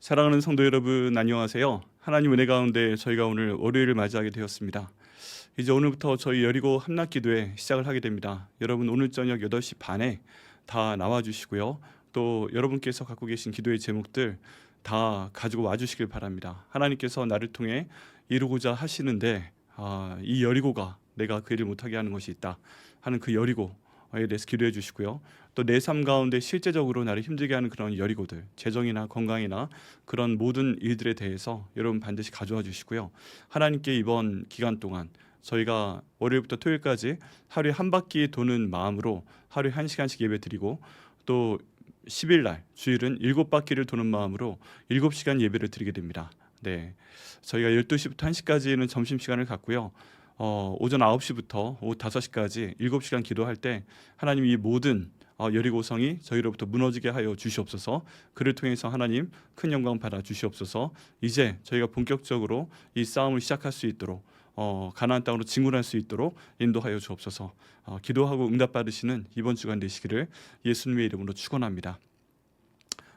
사랑하는 성도 여러분, 안녕하세요. 하나님 은혜 가운데 저희가 오늘 월요일을 맞이하게 되었습니다. 이제 오늘부터 저희 여리고 함락기도회 시작을 하게 됩니다. 여러분 오늘 저녁 8시 반에 다 나와주시고요. 또 여러분께서 갖고 계신 기도의 제목들 다 가지고 와주시길 바랍니다. 하나님께서 나를 통해 이루고자 하시는데 이 여리고가 내가 그 일을 못하게 하는 것이 있다 하는 그 여리고에 대해서 기도해 주시고요. 또 내 삶 가운데 실제적으로 나를 힘들게 하는 그런 여리고들, 재정이나 건강이나 그런 모든 일들에 대해서 여러분 반드시 가져와 주시고요. 하나님께 이번 기간 동안 저희가 월요일부터 토요일까지 하루에 한 바퀴 도는 마음으로 하루에 1시간씩 예배 드리고, 또 10일 날 주일은 7바퀴를 도는 마음으로 7시간 예배를 드리게 됩니다. 네, 저희가 12시부터 1시까지는 점심시간을 갖고요. 오전 9시부터 오후 5시까지 7시간 기도할 때 하나님 이 모든 여리고성이 저희로부터 무너지게 하여 주시옵소서. 그를 통해서 하나님 큰 영광 받아 주시옵소서. 이제 저희가 본격적으로 이 싸움을 시작할 수 있도록 가나안 땅으로 진군할 수 있도록 인도하여 주옵소서. 기도하고 응답 받으시는 이번 주간 되시기를 예수님의 이름으로 축원합니다.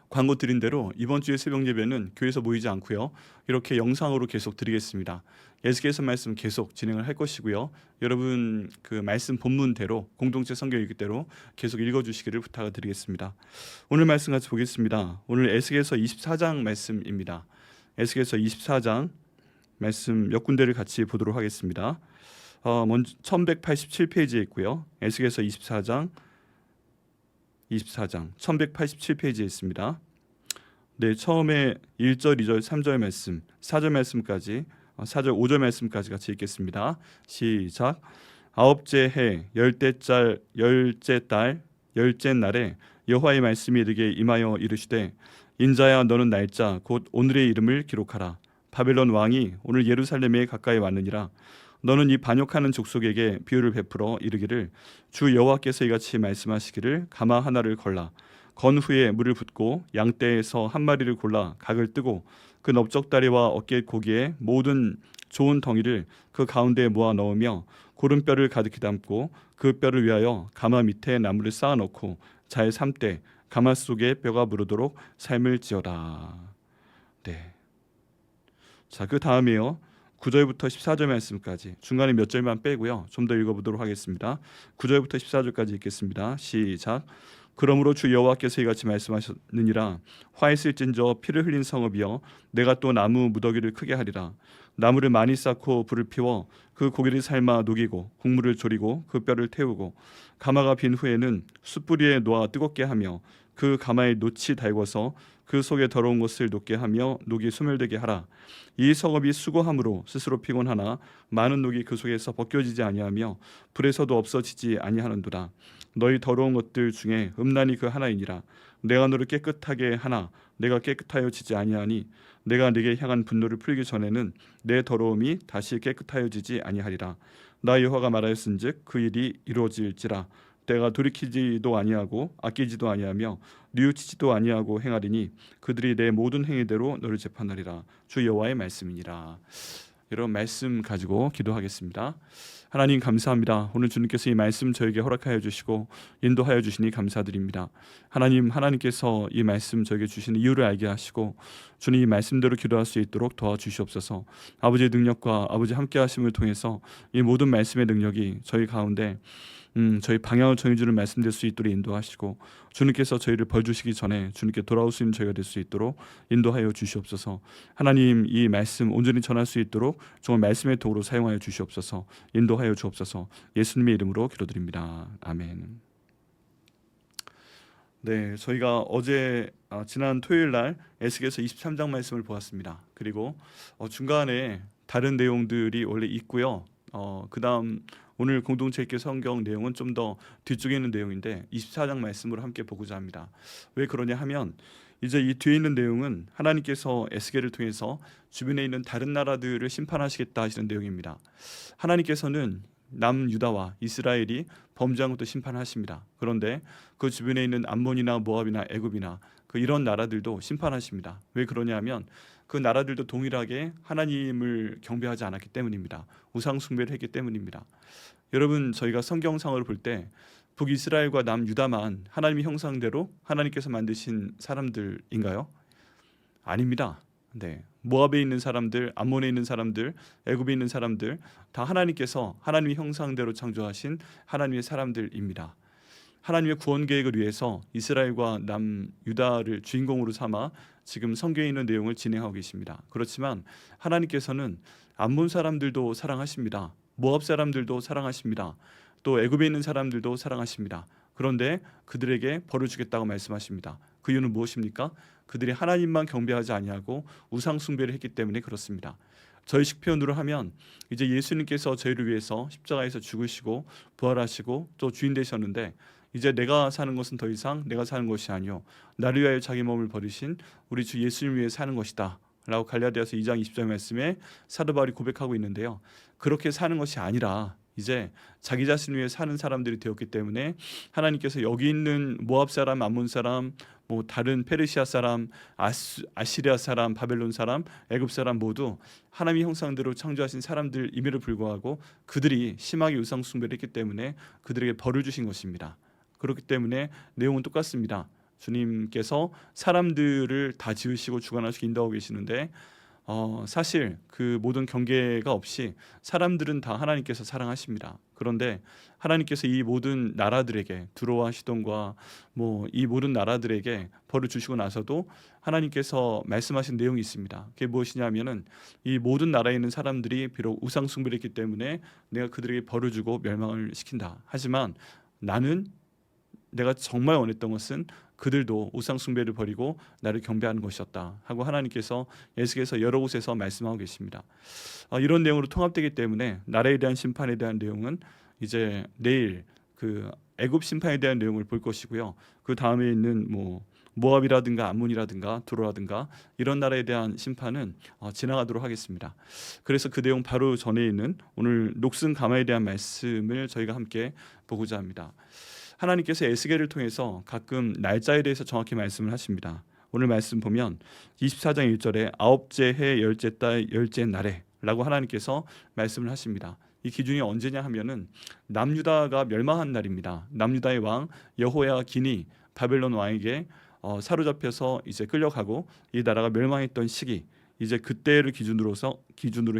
광고 드린 대로 이번 주의 새벽 예배는 교회에서 모이지 않고요, 이렇게 영상으로 계속 드리겠습니다. 예수께서 말씀 계속 진행을 할 것이고요. 여러분 그 말씀 본문대로 공동체 성경 읽기대로 계속 읽어주시기를 부탁을 드리겠습니다. 오늘 말씀 같이 보겠습니다. 오늘 에스겔서 24장 말씀입니다. 에스겔서 24장 말씀 몇 군데를 같이 보도록 하겠습니다. 먼저 1187페이지에 있고요. 에스겔서 24장 1187페이지에 있습니다. 네, 처음에 1절, 2절, 3절 말씀, 4절 말씀까지, 4절, 5절 말씀까지 같이 읽겠습니다. 시작. 아홉째 해 열째 달 열째 날에 여호와의 말씀이 내게 임하여 이르시되, 인자야 너는 날짜 곧 오늘의 이름을 기록하라. 바벨론 왕이 오늘 예루살렘에 가까이 왔느니라. 너는 이 반역하는 족속에게 비유를 베풀어 이르기를, 주 여호와께서 이같이 말씀하시기를, 가마 하나를 걸라. 건 후에 물을 붓고 양떼에서 한 마리를 골라 각을 뜨고 그 넓적다리와 어깨 고기에 모든 좋은 덩이를 그 가운데에 모아 넣으며 고른뼈를 가득히 담고 그 뼈를 위하여 가마 밑에 나무를 쌓아 넣고 잘 삶되 가마 속에 뼈가 무르도록 삶을 지어라. 네. 자, 그 다음에요. 9절부터 14절 말씀까지 중간에 몇 절만 빼고요, 좀 더 읽어보도록 하겠습니다. 9절부터 14절까지 읽겠습니다. 시작. 그러므로 주 여호와께서 이같이 말씀하셨느니라. 화 있을진저 피를 흘린 성읍이여, 내가 또 나무 무더기를 크게 하리라. 나무를 많이 쌓고 불을 피워 그 고기를 삶아 녹이고 국물을 졸이고 그 뼈를 태우고 가마가 빈 후에는 숯불 위에 놓아 뜨겁게 하며 그 가마에 놋이 달궈서 그 속에 더러운 것을 녹게 하며 녹이 소멸되게 하라. 이 성읍이 수고함으로 스스로 피곤하나 많은 녹이 그 속에서 벗겨지지 아니하며 불에서도 없어지지 아니하는도다. 너희 더러운 것들 중에 음란이 그 하나이니라. 내가 너를 깨끗하게 하나 내가 깨끗하여지지 아니하니 내가 네게 향한 분노를 풀기 전에는 내 더러움이 다시 깨끗하여지지 아니하리라. 나 여호와가 말하였은즉 그 일이 이루어질지라. 내가 돌이키지도 아니하고 아끼지도 아니하며 뉘우치지도 아니하고 행하리니 그들이 내 모든 행위대로 너를 재판하리라. 주 여호와의 말씀이니라. 이런 말씀 가지고 기도하겠습니다. 하나님 감사합니다. 오늘 주님께서 이 말씀 저에게 허락하여 주시고 인도하여 주시니 감사드립니다. 하나님께서 이 말씀 저에게 주시는 이유를 알게 하시고 주님 이 말씀대로 기도할 수 있도록 도와주시옵소서. 아버지의 능력과 아버지 함께 하심을 통해서 이 모든 말씀의 능력이 저희 가운데 저희 방향을 정해주는 말씀 될 수 있도록 인도하시고, 주님께서 저희를 벌 주시기 전에 주님께 돌아올 수 있는 저희가 될 수 있도록 인도하여 주시옵소서. 하나님 이 말씀 온전히 전할 수 있도록 정말 말씀의 도구로 사용하여 주시옵소서. 인도하여 주옵소서. 예수님의 이름으로 기도드립니다. 아멘. 네, 저희가 어제 지난 토요일 날 에스겔서 23장 말씀을 보았습니다. 그리고 중간에 다른 내용들이 원래 있고요. 그 다음 오늘 공동체 읽기 성경 내용은 좀 더 뒤쪽에 있는 내용인데 24장 말씀으로 함께 보고자 합니다. 왜 그러냐 하면 이제 이 뒤에 있는 내용은 하나님께서 에스겔을 통해서 주변에 있는 다른 나라들을 심판하시겠다 하시는 내용입니다. 하나님께서는 남유다와 이스라엘이 범죄한 것도 심판하십니다. 그런데 그 주변에 있는 암몬이나 모압이나 애굽이나 이런 나라들도 심판하십니다. 왜 그러냐면 그 나라들도 동일하게 하나님을 경배하지 않았기 때문입니다. 우상 숭배를 했기 때문입니다. 여러분 저희가 성경상으로 볼 때 북이스라엘과 남유다만 하나님의 형상대로 하나님께서 만드신 사람들인가요? 아닙니다. 네. 모압에 있는 사람들, 암몬에 있는 사람들, 애굽에 있는 사람들 다 하나님께서 하나님의 형상대로 창조하신 하나님의 사람들입니다. 하나님의 구원 계획을 위해서 이스라엘과 남유다를 주인공으로 삼아 지금 성경에 있는 내용을 진행하고 계십니다. 그렇지만 하나님께서는 암몬 사람들도 사랑하십니다. 모압 사람들도 사랑하십니다. 또 애굽에 있는 사람들도 사랑하십니다. 그런데 그들에게 벌을 주겠다고 말씀하십니다. 그 이유는 무엇입니까? 그들이 하나님만 경배하지 아니하고 우상 숭배를 했기 때문에 그렇습니다. 저희식 표현으로 하면 이제 예수님께서 저희를 위해서 십자가에서 죽으시고 부활하시고 또 주인 되셨는데 이제 내가 사는 것은 더 이상 내가 사는 것이 아니요 나를 위하여 자기 몸을 버리신 우리 주 예수님 위해 사는 것이다 라고 갈라디아서 2장 20절 말씀에 사도 바울이 고백하고 있는데요. 그렇게 사는 것이 아니라 이제 자기 자신 위해 사는 사람들이 되었기 때문에 하나님께서 여기 있는 모압 사람, 암몬 사람, 뭐 다른 페르시아 사람, 아시리아 사람, 바벨론 사람, 애굽 사람 모두 하나님의 형상대로 창조하신 사람들임에도 불구하고 그들이 심하게 우상 숭배를 했기 때문에 그들에게 벌을 주신 것입니다. 그렇기 때문에 내용은 똑같습니다. 주님께서 사람들을 다 지으시고 주관하시고 인도하고 계시는데 사실 그 모든 경계가 없이 사람들은 다 하나님께서 사랑하십니다. 그런데 하나님께서 이 모든 나라들에게 두로와 시돈과 뭐 이 모든 나라들에게 벌을 주시고 나서도 하나님께서 말씀하신 내용이 있습니다. 그게 무엇이냐면은 이 모든 나라에 있는 사람들이 비록 우상 숭배를 했기 때문에 내가 그들에게 벌을 주고 멸망을 시킨다. 하지만 나는 내가 정말 원했던 것은 그들도 우상 숭배를 버리고 나를 경배하는 것이었다 하고 하나님께서 에스겔서 여러 곳에서 말씀하고 계십니다. 이런 내용으로 통합되기 때문에 나라에 대한 심판에 대한 내용은 이제 내일 그 애굽 심판에 대한 내용을 볼 것이고요. 그 다음에 있는 뭐 모압이라든가 암몬이라든가 두로라든가 이런 나라에 대한 심판은 지나가도록 하겠습니다. 그래서 그 내용 바로 전에 있는 오늘 녹슨 가마에 대한 말씀을 저희가 함께 보고자 합니다. 하나님께서 에스겔을 통해서 가끔 날짜에 대해서 정확히 말씀을 하십니다. 오늘 말씀 보면 24장 1절에 아홉째 해 열째 달 열째 날에 라고 하나님께서 말씀을 하십니다. 이 기준이 언제냐 하면은 남유다가 멸망한 날입니다. 남유다의 왕 여호야긴이 바벨론 왕에게 사로잡혀서 이제 끌려가고 이 나라가 멸망했던 시기 이제 그때를 기준으로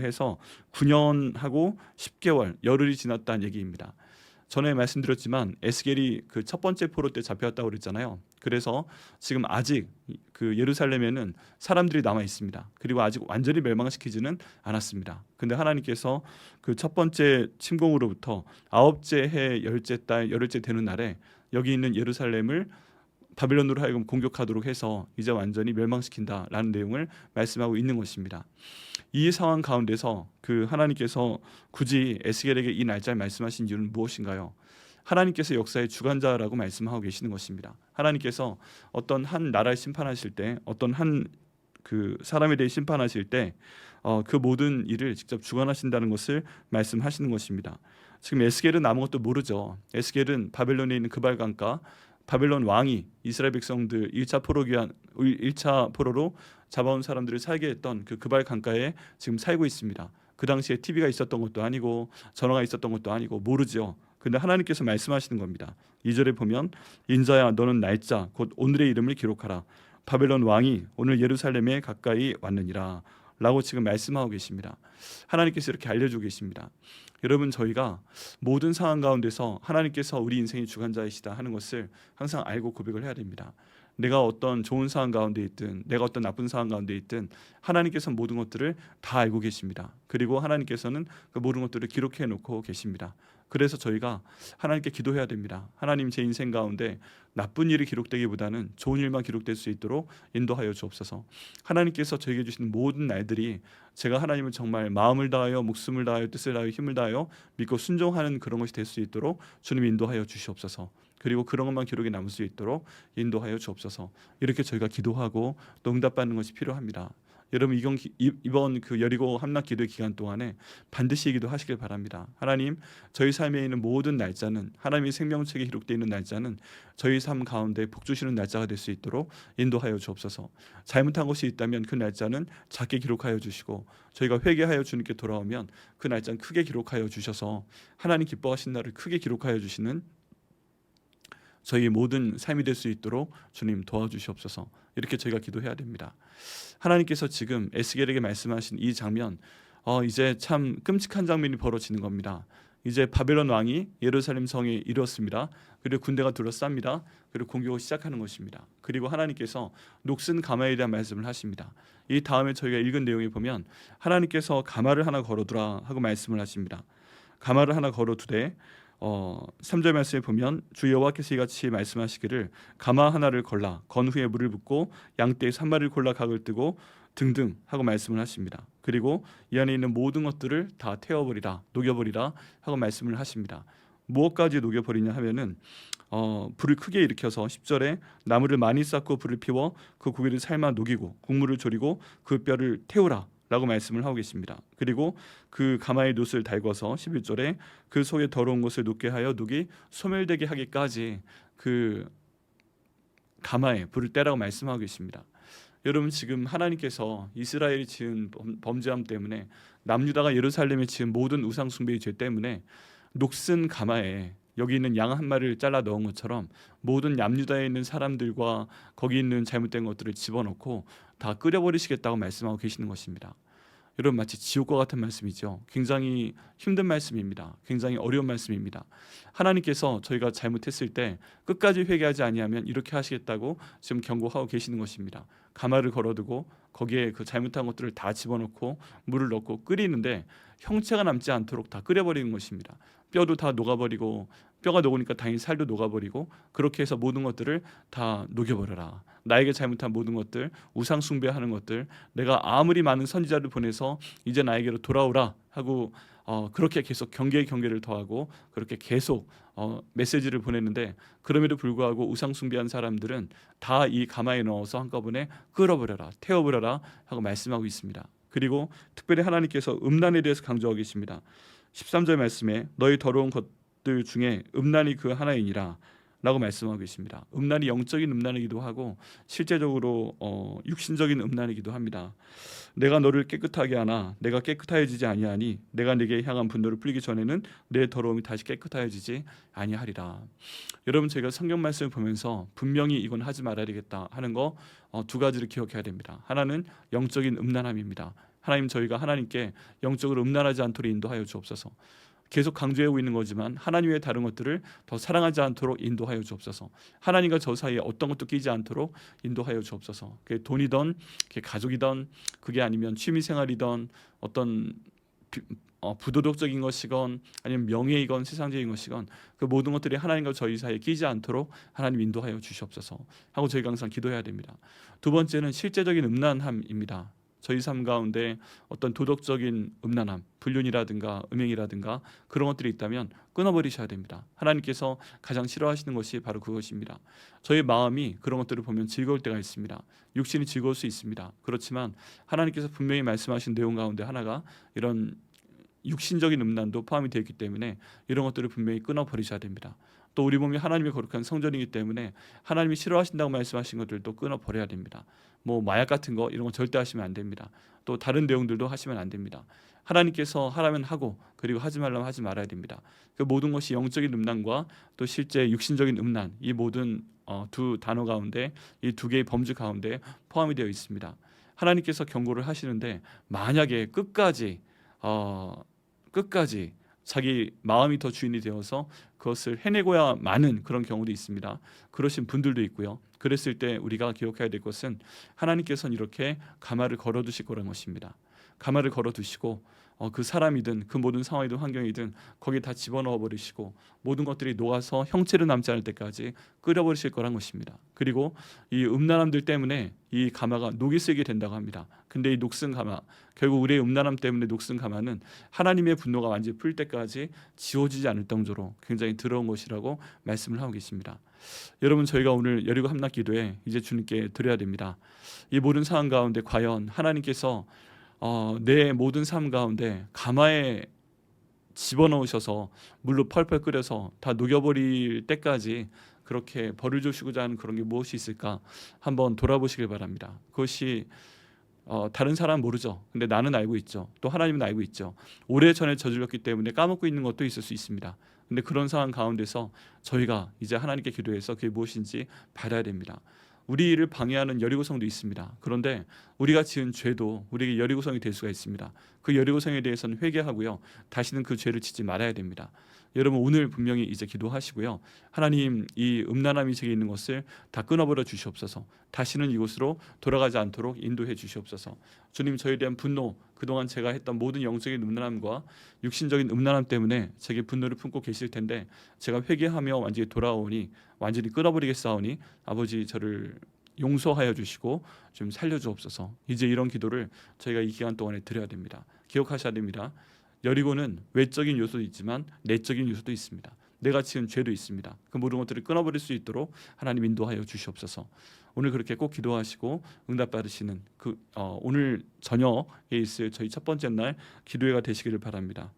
해서 9년하고 10개월 열흘이 지났다는 얘기입니다. 전에 말씀드렸지만 에스겔이 그 첫 번째 포로 때 잡혀왔다고 그랬잖아요. 그래서 지금 아직 그 예루살렘에는 사람들이 남아 있습니다. 그리고 아직 완전히 멸망시키지는 않았습니다. 근데 하나님께서 그 첫 번째 침공으로부터 아홉째 해 열째 달 열흘째 되는 날에 여기 있는 예루살렘을 바벨론으로 하여금 공격하도록 해서 이제 완전히 멸망시킨다라는 내용을 말씀하고 있는 것입니다. 이 상황 가운데서 그 하나님께서 굳이 에스겔에게 이 날짜를 말씀하신 이유는 무엇인가요? 하나님께서 역사의 주관자라고 말씀하고 계시는 것입니다. 하나님께서 어떤 한 나라를 심판하실 때, 어떤 한 그 사람에 대해 심판하실 때, 그 모든 일을 직접 주관하신다는 것을 말씀하시는 것입니다. 지금 에스겔은 아무것도 모르죠. 에스겔은 바벨론에 있는 그발강가 바벨론 왕이 이스라엘 백성들 1차 포로로 잡아온 사람들을 살게 했던 그 그발 강가에 지금 살고 있습니다. 그 당시에 TV가 있었던 것도 아니고 전화가 있었던 것도 아니고 모르죠. 근데 하나님께서 말씀하시는 겁니다. 2절에 보면 인자야 너는 날짜 곧 오늘의 이름을 기록하라. 바벨론 왕이 오늘 예루살렘에 가까이 왔느니라 라고 지금 말씀하고 계십니다. 하나님께서 이렇게 알려주고 계십니다. 여러분 저희가 모든 상황 가운데서 하나님께서 우리 인생의 주관자이시다 하는 것을 항상 알고 고백을 해야 됩니다. 내가 어떤 좋은 상황 가운데 있든 내가 어떤 나쁜 상황 가운데 있든 하나님께서는 모든 것들을 다 알고 계십니다. 그리고 하나님께서는 그 모든 것들을 기록해 놓고 계십니다. 그래서 저희가 하나님께 기도해야 됩니다. 하나님 제 인생 가운데 나쁜 일이 기록되기보다는 좋은 일만 기록될 수 있도록 인도하여 주옵소서. 하나님께서 저에게 주시는 모든 날들이 제가 하나님을 정말 마음을 다하여 목숨을 다하여 뜻을 다하여 힘을 다하여 믿고 순종하는 그런 것이 될 수 있도록 주님 인도하여 주시옵소서. 그리고 그런 것만 기록에 남을 수 있도록 인도하여 주옵소서. 이렇게 저희가 기도하고 또 응답받는 것이 필요합니다. 여러분 이번 그 여리고 함락 기도 기간 동안에 반드시 기도하시길 바랍니다. 하나님 저희 삶에 있는 모든 날짜는 하나님의 생명책에 기록되어 있는 날짜는 저희 삶 가운데 복 주시는 날짜가 될 수 있도록 인도하여 주옵소서. 잘못한 것이 있다면 그 날짜는 작게 기록하여 주시고 저희가 회개하여 주님께 돌아오면 그 날짜는 크게 기록하여 주셔서 하나님 기뻐하신 날을 크게 기록하여 주시는 저희 모든 삶이 될 수 있도록 주님 도와주시옵소서. 이렇게 저희가 기도해야 됩니다. 하나님께서 지금 에스겔에게 말씀하신 이 장면, 이제 참 끔찍한 장면이 벌어지는 겁니다. 이제 바벨론 왕이 예루살렘 성에 이르렀습니다. 그리고 군대가 둘러쌉니다. 그리고 공격을 시작하는 것입니다. 그리고 하나님께서 녹슨 가마에 대한 말씀을 하십니다. 이 다음에 저희가 읽은 내용에 보면 하나님께서 가마를 하나 걸어두라 하고 말씀을 하십니다. 가마를 하나 걸어두되 3절 말씀에 보면 주 여호와께서 이같이 말씀하시기를 가마 하나를 걸라 건 후에 물을 붓고 양떼에서 한 마리를 골라 각을 뜨고 등등 하고 말씀을 하십니다. 그리고 이 안에 있는 모든 것들을 다 태워버리라 녹여버리라 하고 말씀을 하십니다. 무엇까지 녹여버리냐 하면은 불을 크게 일으켜서 10절에 나무를 많이 쌓고 불을 피워 그 고기를 삶아 녹이고 국물을 졸이고 그 뼈를 태우라 라고 말씀을 하고 계십니다. 그리고 그 가마에 놋을 달궈서 11절에 그 속에 더러운 것을 녹게 하여 녹이 소멸되게 하기까지 그 가마에 불을 떼라고 말씀하고 계십니다. 여러분, 지금 하나님께서 이스라엘이 지은 범죄함 때문에 남유다가 예루살렘에 지은 모든 우상 숭배의 죄 때문에 녹슨 가마에 여기 있는 양 한 마리를 잘라 넣은 것처럼 모든 남유다에 있는 사람들과 거기 있는 잘못된 것들을 집어넣고 다 끓여버리시겠다고 말씀하고 계시는 것입니다. 여러분, 마치 지옥과 같은 말씀이죠. 굉장히 힘든 말씀입니다. 굉장히 어려운 말씀입니다. 하나님께서 저희가 잘못했을 때 끝까지 회개하지 아니하면 이렇게 하시겠다고 지금 경고하고 계시는 것입니다. 가마를 걸어두고 거기에 그 잘못한 것들을 다 집어넣고 물을 넣고 끓이는데 형체가 남지 않도록 다 끓여버리는 것입니다. 뼈도 다 녹아버리고, 뼈가 녹으니까 당연히 살도 녹아버리고, 그렇게 해서 모든 것들을 다 녹여버려라. 나에게 잘못한 모든 것들, 우상 숭배하는 것들, 내가 아무리 많은 선지자를 보내서 이제 나에게로 돌아오라 하고 그렇게 계속 경계를 더하고 그렇게 계속 메시지를 보냈는데, 그럼에도 불구하고 우상 숭배한 사람들은 다 이 가마에 넣어서 한꺼번에 끌어버려라, 태워버려라 하고 말씀하고 있습니다. 그리고 특별히 하나님께서 음란에 대해서 강조하고 계십니다. 13절 말씀에 너희 더러운 것들 중에 음란이 그 하나이니라 라고 말씀하고 계십니다. 음란이 영적인 음란이기도 하고 실제적으로 육신적인 음란이기도 합니다. 내가 너를 깨끗하게 하나 내가 깨끗하여지지 아니하니 내가 네게 향한 분노를 풀기 전에는 내 더러움이 다시 깨끗하여지지 아니하리라. 여러분, 제가 성경 말씀을 보면서 분명히 이건 하지 말아야 되겠다 하는 거 두 가지를 기억해야 됩니다. 하나는 영적인 음란함입니다. 하나님, 저희가 하나님께 영적으로 음란하지 않도록 인도하여 주옵소서. 계속 강조하고 있는 거지만 하나님 외의 다른 것들을 더 사랑하지 않도록 인도하여 주옵소서. 하나님과 저 사이에 어떤 것도 끼지 않도록 인도하여 주옵소서. 그게 돈이든 그게 가족이든 그게 아니면 취미생활이든 어떤 부도덕적인 것이건 아니면 명예이건 세상적인 것이건 그 모든 것들이 하나님과 저희 사이에 끼지 않도록 하나님 인도하여 주시옵소서 하고 저희가 항상 기도해야 됩니다. 두 번째는 실제적인 음란함입니다. 저희 삶 가운데 어떤 도덕적인 음란함, 불륜이라든가 음행이라든가 그런 것들이 있다면 끊어버리셔야 됩니다. 하나님께서 가장 싫어하시는 것이 바로 그것입니다. 저희 마음이 그런 것들을 보면 즐거울 때가 있습니다. 육신이 즐거울 수 있습니다. 그렇지만 하나님께서 분명히 말씀하신 내용 가운데 하나가 이런 육신적인 음란도 포함이 되어 있기 때문에 이런 것들을 분명히 끊어버리셔야 됩니다. 또 우리 몸이 하나님의 거룩한 성전이기 때문에 하나님이 싫어하신다고 말씀하신 것들도 끊어버려야 됩니다. 뭐 마약 같은 거 이런 거 절대 하시면 안 됩니다. 또 다른 내용들도 하시면 안 됩니다. 하나님께서 하라면 하고 그리고 하지 말라면 하지 말아야 됩니다. 그 모든 것이 영적인 음란과 또 실제 육신적인 음란, 이 모든 두 단어 가운데, 이 두 개의 범주 가운데 포함이 되어 있습니다. 하나님께서 경고를 하시는데 만약에 끝까지 자기 마음이 더 주인이 되어서 그것을 해내고야 마는 그런 경우도 있습니다. 그러신 분들도 있고요. 그랬을 때 우리가 기억해야 될 것은 하나님께서는 이렇게 가마를 걸어두실 거라는 것입니다. 가마를 걸어두시고 그 사람이든 그 모든 상황이든 환경이든 거기에 다 집어넣어 버리시고 모든 것들이 녹아서 형체로 남지 않을 때까지 끓여버리실 거란 것입니다. 그리고 이 음란함들 때문에 이 가마가 녹이 쓰게 된다고 합니다. 근데 이 녹슨 가마, 결국 우리의 음란함 때문에 녹슨 가마는 하나님의 분노가 완전히 풀 때까지 지워지지 않을 정도로 굉장히 더러운 것이라고 말씀을 하고 계십니다. 여러분, 저희가 오늘 여리고 함락 기도에 이제 주님께 드려야 됩니다. 이 모든 상황 가운데 과연 하나님께서 내 모든 삶 가운데 가마에 집어넣으셔서 물로 펄펄 끓여서 다 녹여버릴 때까지 그렇게 벌을 주시고자 하는 그런 게 무엇이 있을까 한번 돌아보시길 바랍니다. 그것이 다른 사람은 모르죠. 근데 나는 알고 있죠. 또 하나님은 알고 있죠. 오래전에 저질렀기 때문에 까먹고 있는 것도 있을 수 있습니다. 근데 그런 상황 가운데서 저희가 이제 하나님께 기도해서 그게 무엇인지 받아야 됩니다. 우리를 방해하는 여리고성도 있습니다. 그런데 우리가 지은 죄도 우리에게 여리고성이 될 수가 있습니다. 그 여리고성에 대해서는 회개하고요, 다시는 그 죄를 짓지 말아야 됩니다. 여러분 오늘 분명히 이제 기도하시고요, 하나님 이 음란함이 제게 있는 것을 다 끊어버려 주시옵소서. 다시는 이곳으로 돌아가지 않도록 인도해 주시옵소서. 주님, 저에 대한 분노, 그동안 제가 했던 모든 영적인 음란함과 육신적인 음란함 때문에 제게 분노를 품고 계실 텐데, 제가 회개하며 완전히 돌아오니 완전히 끊어버리겠사오니 아버지 저를 용서하여 주시고 좀 살려주옵소서. 이제 이런 기도를 저희가 이 기간 동안에 드려야 됩니다. 기억하셔야 됩니다. 여리고는 외적인 요소도 있지만 내적인 요소도 있습니다. 내가 지은 죄도 있습니다. 그 모든 것들을 끊어버릴 수 있도록 하나님 인도하여 주시옵소서. 오늘 그렇게 꼭 기도하시고 응답 받으시는 오늘 저녁에 있을 저희 첫 번째 날 기도회가 되시기를 바랍니다.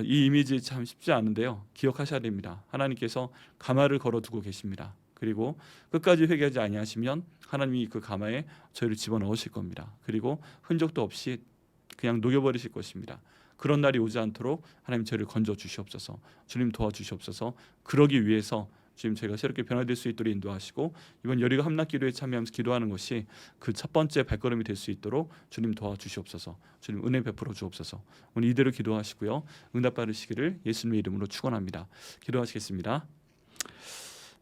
이 이미지 참 쉽지 않은데요, 기억하셔야 됩니다. 하나님께서 가마를 걸어두고 계십니다. 그리고 끝까지 회개하지 아니하시면 하나님이 그 가마에 저희를 집어넣으실 겁니다. 그리고 흔적도 없이 그냥 녹여버리실 것입니다. 그런 날이 오지 않도록 하나님 저희를 건져 주시옵소서. 주님 도와주시옵소서. 그러기 위해서 주님 저희가 새롭게 변화될 수 있도록 인도하시고, 이번 여리고 함락 기도에 참여하면서 기도하는 것이 그 첫 번째 발걸음이 될 수 있도록 주님 도와주시옵소서. 주님 은혜 베풀어 주옵소서. 오늘 이대로 기도하시고요, 응답 받으시기를 예수님의 이름으로 축원합니다. 기도하시겠습니다.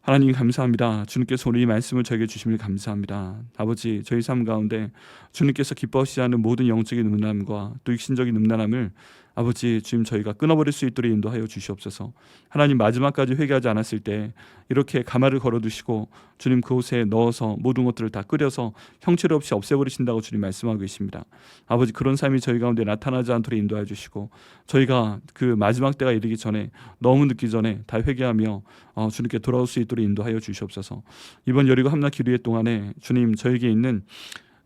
하나님 감사합니다. 주님께서 오늘 이 말씀을 저에게 주심을 감사합니다. 아버지, 저희 삶 가운데 주님께서 기뻐하시지 않는 모든 영적인 음란함과 또 육신적인 음란함을 아버지 주님 저희가 끊어버릴 수 있도록 인도하여 주시옵소서. 하나님 마지막까지 회개하지 않았을 때 이렇게 가마를 걸어두시고 주님 그곳에 넣어서 모든 것들을 다 끓여서 형체를 없이 없애버리신다고 주님 말씀하고 계십니다. 아버지, 그런 삶이 저희 가운데 나타나지 않도록 인도해 주시고, 저희가 그 마지막 때가 이르기 전에, 너무 늦기 전에 다 회개하며 주님께 돌아올 수 있도록 인도하여 주시옵소서. 이번 여리고 함락 기도회 동안에 주님 저에게 있는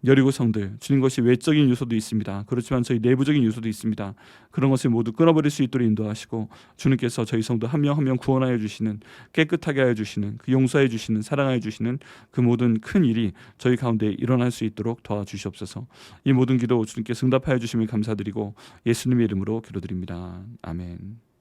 여리고 성들, 주님 것이 외적인 요소도 있습니다. 그렇지만 저희 내부적인 요소도 있습니다. 그런 것을 모두 끊어버릴 수 있도록 인도하시고, 주님께서 저희 성도 한 명 한 명 구원하여 주시는, 깨끗하게 하여 주시는, 그 용서해 주시는, 사랑하여 주시는 그 모든 큰 일이 저희 가운데 일어날 수 있도록 도와주시옵소서. 이 모든 기도 주님께서 응답하여 주심을 감사드리고 예수님의 이름으로 기도드립니다. 아멘.